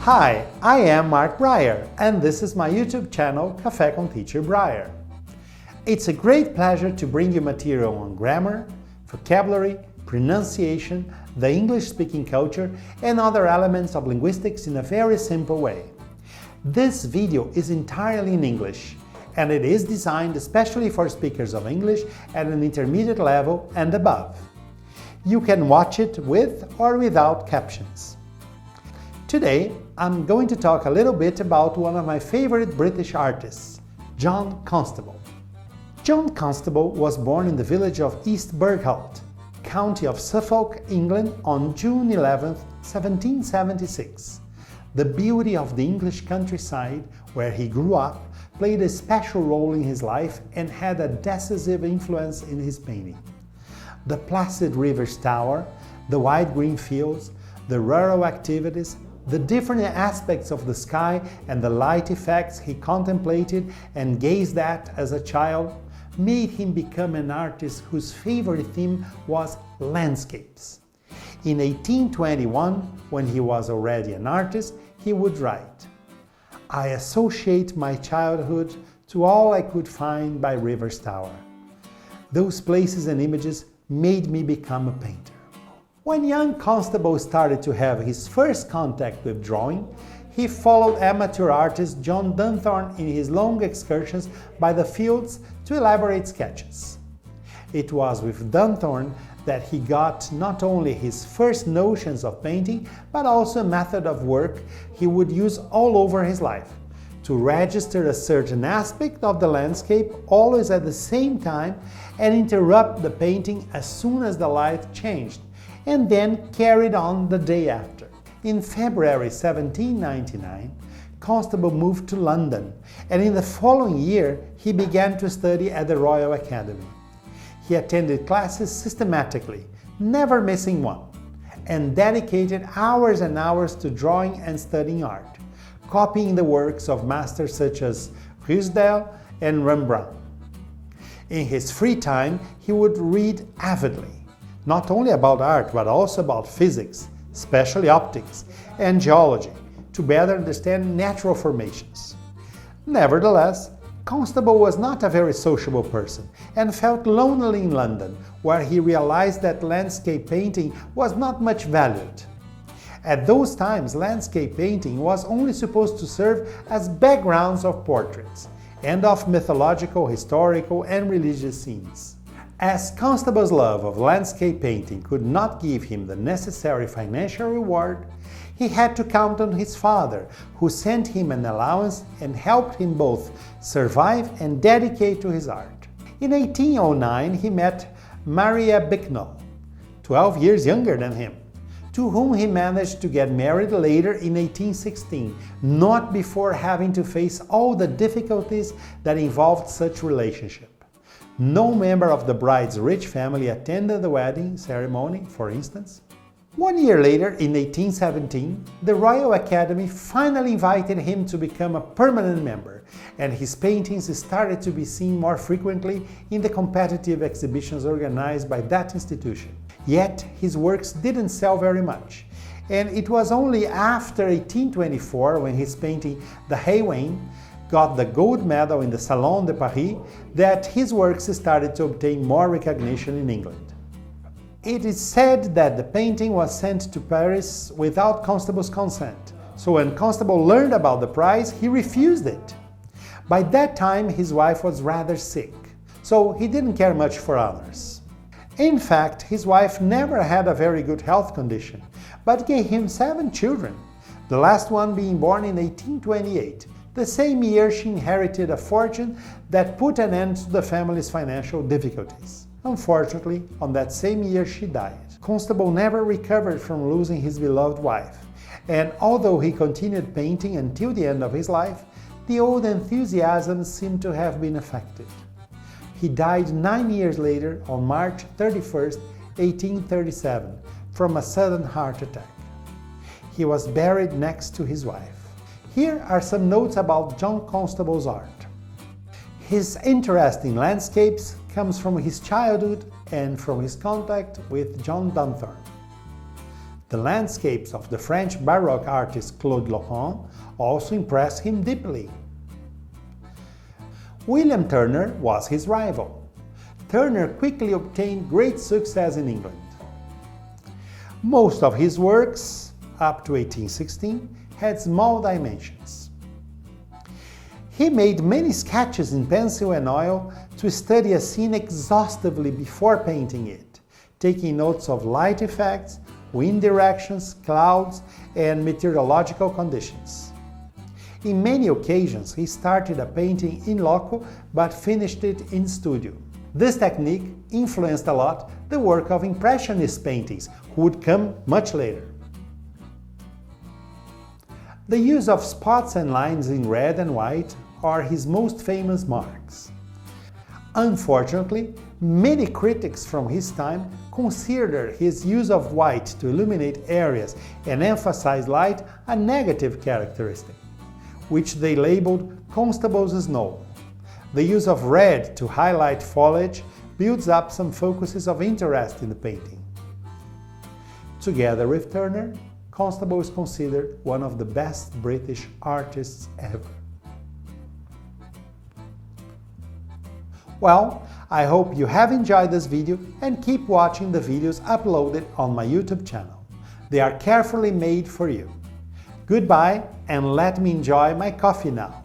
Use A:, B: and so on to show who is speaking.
A: Hi, I am Mark Breyer, and this is my YouTube channel, Café com Teacher Breyer. It's a great pleasure to bring you material on grammar, vocabulary, pronunciation, the English-speaking culture, and other elements of linguistics in a very simple way. This video is entirely in English, and it is designed especially for speakers of English at an intermediate level and above. You can watch it with or without captions. Today, I'm going to talk a little bit about one of my favorite British artists, John Constable. John Constable was born in the village of East Bergholt, county of Suffolk, England, on June 11, 1776. The beauty of the English countryside, where he grew up, played a special role in his life and had a decisive influence in his painting. The placid river's tower, the wide green fields, the rural activities, the different aspects of the sky and the light effects he contemplated and gazed at as a child made him become an artist whose favorite theme was landscapes. In 1821, when he was already an artist, he would write, "I associate my childhood to all I could find by River's Tower. Those places and images made me become a painter." When young Constable started to have his first contact with drawing, he followed amateur artist John Dunthorne in his long excursions by the fields to elaborate sketches. It was with Dunthorne that he got not only his first notions of painting, but also a method of work he would use all over his life, to register a certain aspect of the landscape always at the same time and interrupt the painting as soon as the light changed, and then carried on the day after. In February 1799, Constable moved to London, and in the following year he began to study at the Royal Academy. He attended classes systematically, never missing one, and dedicated hours and hours to drawing and studying art, copying the works of masters such as Ruysdael and Rembrandt. In his free time, he would read avidly, not only about art, but also about physics, especially optics, and geology, to better understand natural formations. Nevertheless, Constable was not a very sociable person and felt lonely in London, where he realized that landscape painting was not much valued. At those times, landscape painting was only supposed to serve as backgrounds of portraits and of mythological, historical, and religious scenes. As Constable's love of landscape painting could not give him the necessary financial reward, he had to count on his father, who sent him an allowance and helped him both survive and dedicate to his art. In 1809, he met Maria Bicknell, 12 years younger than him, to whom he managed to get married later in 1816, not before having to face all the difficulties that involved such relationship. No member of the bride's rich family attended the wedding ceremony, for instance. 1 year later, in 1817, the Royal Academy finally invited him to become a permanent member, and his paintings started to be seen more frequently in the competitive exhibitions organized by that institution. Yet, his works didn't sell very much, and it was only after 1824, when his painting The Hay Wain got the gold medal in the Salon de Paris, that his works started to obtain more recognition in England. It is said that the painting was sent to Paris without Constable's consent, so when Constable learned about the prize, he refused it. By that time, his wife was rather sick, so he didn't care much for honors. In fact, his wife never had a very good health condition, but gave him 7 children, the last one being born in 1828. The same year she inherited a fortune that put an end to the family's financial difficulties. Unfortunately, on that same year she died. Constable never recovered from losing his beloved wife, and although he continued painting until the end of his life, the old enthusiasm seemed to have been affected. He died 9 years later on March 31, 1837, from a sudden heart attack. He was buried next to his wife. Here are some notes about John Constable's art. His interest in landscapes comes from his childhood and from his contact with John Dunthorne. The landscapes of the French Baroque artist Claude Lorrain also impressed him deeply. William Turner was his rival. Turner quickly obtained great success in England. Most of his works, up to 1816, had small dimensions. He made many sketches in pencil and oil to study a scene exhaustively before painting it, taking notes of light effects, wind directions, clouds, and meteorological conditions. In many occasions, he started a painting in loco but finished it in studio. This technique influenced a lot the work of Impressionist paintings, who would come much later. The use of spots and lines in red and white are his most famous marks. Unfortunately, many critics from his time considered his use of white to illuminate areas and emphasize light a negative characteristic, which they labeled Constable's snow. The use of red to highlight foliage builds up some focuses of interest in the painting. Together with Turner, Constable is considered one of the best British artists ever. Well, I hope you have enjoyed this video and keep watching the videos uploaded on my YouTube channel. They are carefully made for you. Goodbye, and let me enjoy my coffee now.